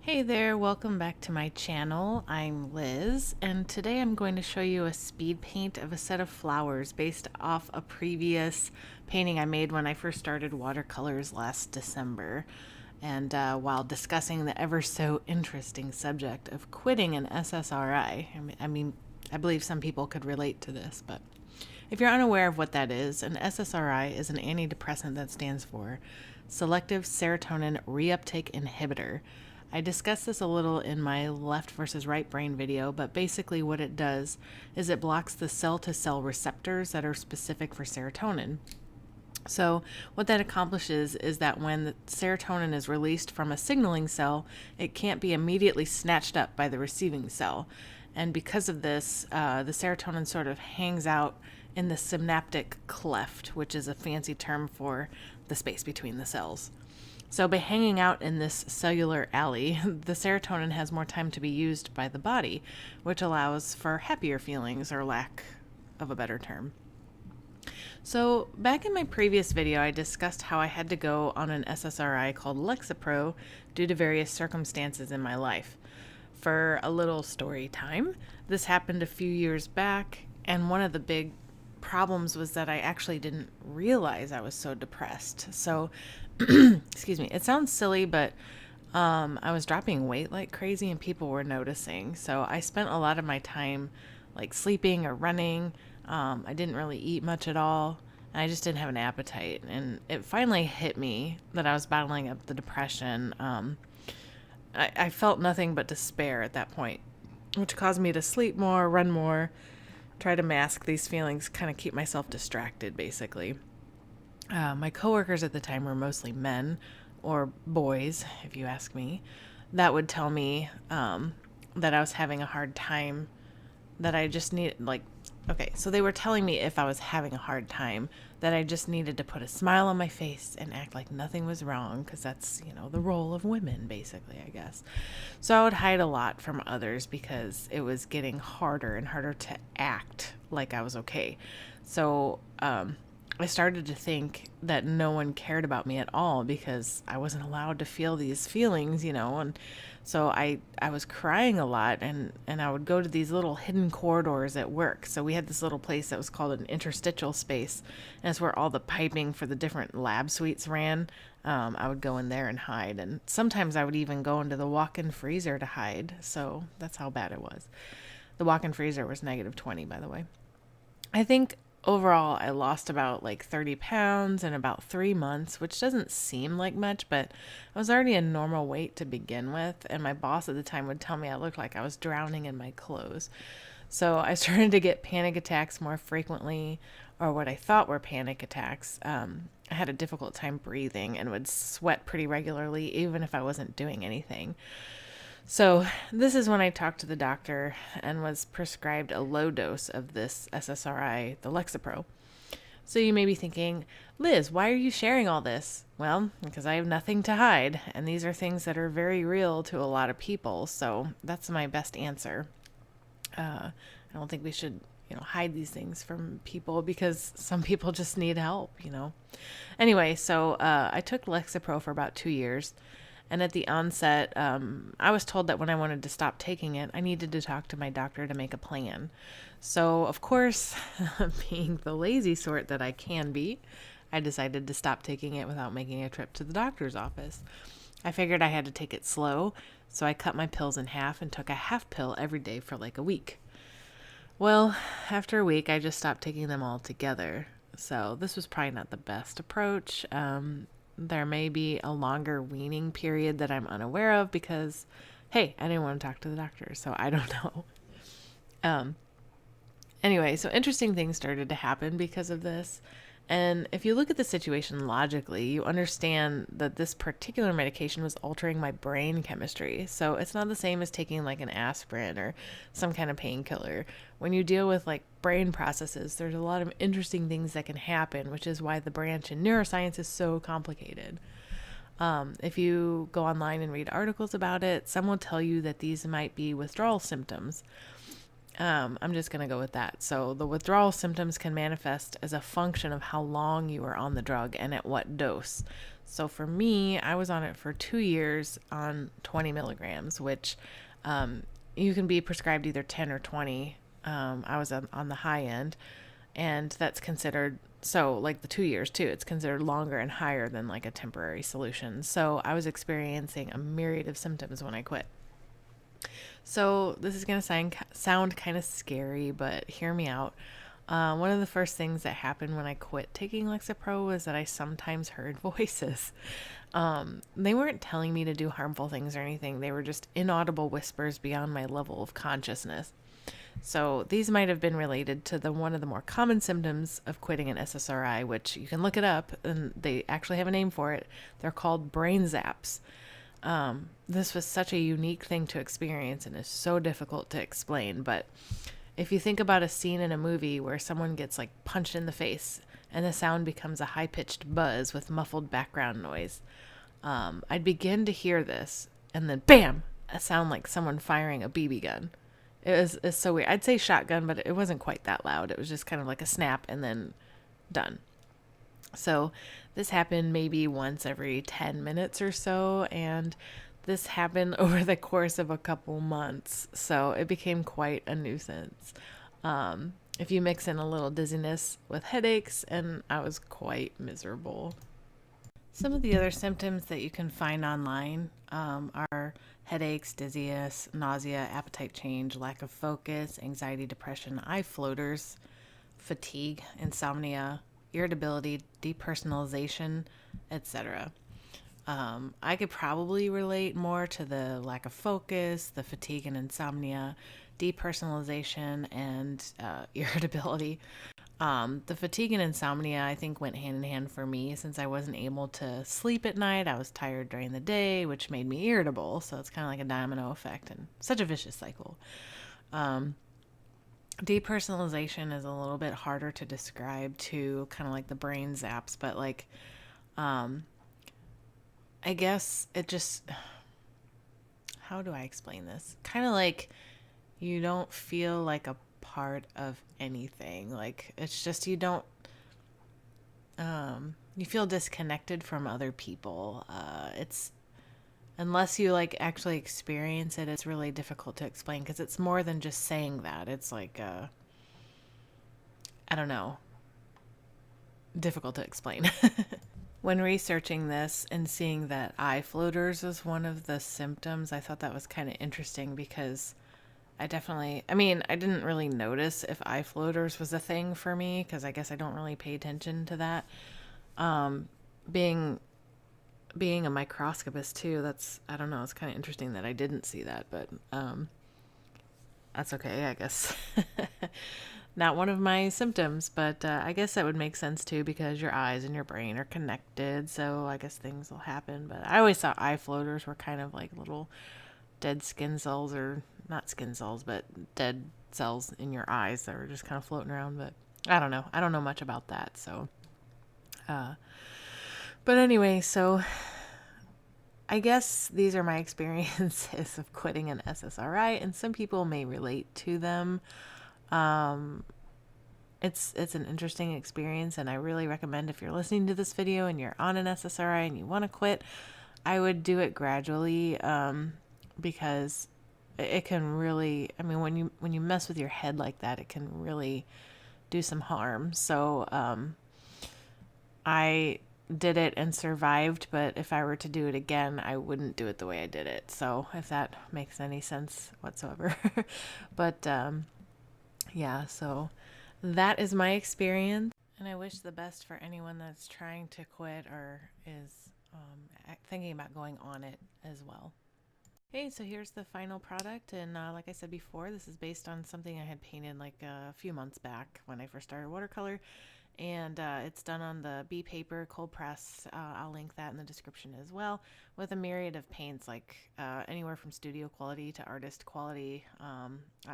Hey there, welcome back to my channel. I'm Liz, and today I'm going to show you a speed paint of a set of flowers based off a previous painting I made when I first started watercolors last December. And while discussing the ever so interesting subject of quitting an SSRI, I believe some people could relate to this, but if you're unaware of what that is, an SSRI is an antidepressant that stands for Selective Serotonin Reuptake Inhibitor. I discussed this a little in my left versus right brain video, but basically what it does is it blocks the cell-to-cell receptors that are specific for serotonin. So what that accomplishes is that when the serotonin is released from a signaling cell, it can't be immediately snatched up by the receiving cell. And because of this, the serotonin sort of hangs out in the synaptic cleft, which is a fancy term for the space between the cells. So by hanging out in this cellular alley, the serotonin has more time to be used by the body, which allows for happier feelings, or lack of a better term. So back in my previous video, I discussed how I had to go on an SSRI called Lexapro due to various circumstances in my life. For a little story time, this happened a few years back, and one of the big problems was that I actually didn't realize I was so depressed. So, excuse me, it sounds silly, but I was dropping weight like crazy and people were noticing. So I spent a lot of my time like sleeping or running. I didn't really eat much at all. And I just didn't have an appetite. And it finally hit me that I was battling up the depression. I felt nothing but despair at that point, which caused me to sleep more, run more, try to mask these feelings, kind of keep myself distracted, basically. My coworkers at the time were mostly men, or boys, if you ask me, that would tell me that I was having a hard time, that I just needed, so they were telling me if I was having a hard time, that I just needed to put a smile on my face and act like nothing was wrong, because that's, the role of women, basically, I guess. So I would hide a lot from others because it was getting harder and harder to act like I was okay. So I started to think that no one cared about me at all because I wasn't allowed to feel these feelings, and so I was crying a lot, and I would go to these little hidden corridors at work. So we had this little place that was called an interstitial space, and it's where all the piping for the different lab suites ran. I would go in there and hide, and sometimes I would even go into the walk-in freezer to hide. So that's how bad it was. The walk-in freezer was -20, by the way. I think overall, I lost about 30 pounds in about 3 months, which doesn't seem like much, but I was already a normal weight to begin with, and my boss at the time would tell me I looked like I was drowning in my clothes. So I started to get panic attacks more frequently, or what I thought were panic attacks. I had a difficult time breathing and would sweat pretty regularly, even if I wasn't doing anything. So this is when I talked to the doctor and was prescribed a low dose of this SSRI, the Lexapro. So you may be thinking, Liz, why are you sharing all this? Well, because I have nothing to hide, and these are things that are very real to a lot of people, so that's my best answer. I don't think we should, hide these things from people because some people just need help, Anyway, so I took Lexapro for about 2 years. And at the onset, I was told that when I wanted to stop taking it, I needed to talk to my doctor to make a plan. So, of course, being the lazy sort that I can be, I decided to stop taking it without making a trip to the doctor's office. I figured I had to take it slow, so I cut my pills in half and took a half pill every day for a week. Well, after a week, I just stopped taking them altogether. So this was probably not the best approach. There may be a longer weaning period that I'm unaware of because, hey, I didn't want to talk to the doctor, so I don't know. Anyway, so interesting things started to happen because of this. And if you look at the situation logically, you understand that this particular medication was altering my brain chemistry. So it's not the same as taking an aspirin or some kind of painkiller. When you deal with brain processes, there's a lot of interesting things that can happen, which is why the branch in neuroscience is so complicated. If you go online and read articles about it, some will tell you that these might be withdrawal symptoms. I'm just going to go with that. So the withdrawal symptoms can manifest as a function of how long you are on the drug and at what dose. So for me, I was on it for 2 years on 20 milligrams, which you can be prescribed either 10 or 20. I was on the high end, and that's considered, so like the 2 years too, it's considered longer and higher than like a temporary solution. So I was experiencing a myriad of symptoms when I quit. So this is going to sound kind of scary, but hear me out. One of the first things that happened when I quit taking Lexapro was that I sometimes heard voices. They weren't telling me to do harmful things or anything. They were just inaudible whispers beyond my level of consciousness. So these might have been related to one of the more common symptoms of quitting an SSRI, which you can look it up, and they actually have a name for it. They're called brain zaps. This was such a unique thing to experience and is so difficult to explain, but if you think about a scene in a movie where someone gets like punched in the face and the sound becomes a high-pitched buzz with muffled background noise, I'd begin to hear this, and then bam, a sound like someone firing a BB gun. It's so weird. I'd say shotgun, but it wasn't quite that loud. It was just kind of like a snap and then done. So this happened maybe once every 10 minutes or so, and this happened over the course of a couple months, so it became quite a nuisance. If you mix in a little dizziness with headaches, and I was quite miserable. Some of the other symptoms that you can find online are headaches, dizziness, nausea, appetite change, lack of focus, anxiety, depression, eye floaters, fatigue, insomnia, irritability, depersonalization, etc. I could probably relate more to the lack of focus, the fatigue and insomnia, depersonalization, and irritability. The fatigue and insomnia, I think, went hand in hand for me since I wasn't able to sleep at night. I was tired during the day, which made me irritable. So it's kind of like a domino effect and such a vicious cycle. Depersonalization is a little bit harder to describe too, kind of like the brain zaps, but like, I guess it just, how do I explain this? Kind of like you don't feel like a part of anything. Like it's just you don't, you feel disconnected from other people. It's, unless you like actually experience it, it's really difficult to explain because it's more than just saying that. It's like, I don't know, difficult to explain. When researching this and seeing that eye floaters was one of the symptoms, I thought that was kind of interesting because I didn't really notice if eye floaters was a thing for me because I guess I don't really pay attention to that. Being a microscopist too, that's, I don't know, it's kind of interesting that I didn't see that, but that's okay, I guess. Not one of my symptoms, but I guess that would make sense too because your eyes and your brain are connected, so I guess things will happen. But I always thought eye floaters were kind of like little dead skin cells, or not skin cells, but dead cells in your eyes that were just kind of floating around. But I don't know. I don't know much about that, so. But anyway, so I guess these are my experiences of quitting an SSRI, and some people may relate to them. It's an interesting experience, and I really recommend if you're listening to this video and you're on an SSRI and you want to quit, I would do it gradually, because it can really, I mean, when you mess with your head like that, it can really do some harm. So I did it and survived, but if I were to do it again, I wouldn't do it the way I did it. So if that makes any sense whatsoever. But yeah, so that is my experience, and I wish the best for anyone that's trying to quit or is thinking about going on it as well. Okay, so here's the final product, and like I said before, this is based on something I had painted like a few months back when I first started watercolor, and it's done on the B paper, cold press. I'll link that in the description as well, with a myriad of paints, like anywhere from studio quality to artist quality. I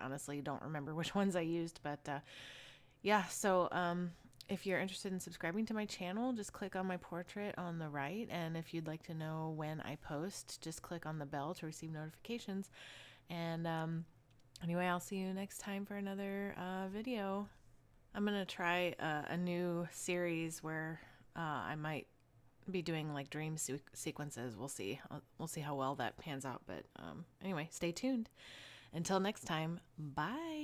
honestly don't remember which ones I used, but yeah, so if you're interested in subscribing to my channel, just click on my portrait on the right, and if you'd like to know when I post, just click on the bell to receive notifications. And anyway, I'll see you next time for another video. I'm going to try a new series where I might be doing like dream sequences. We'll see. We'll see how well that pans out. But anyway, stay tuned. Until next time, bye.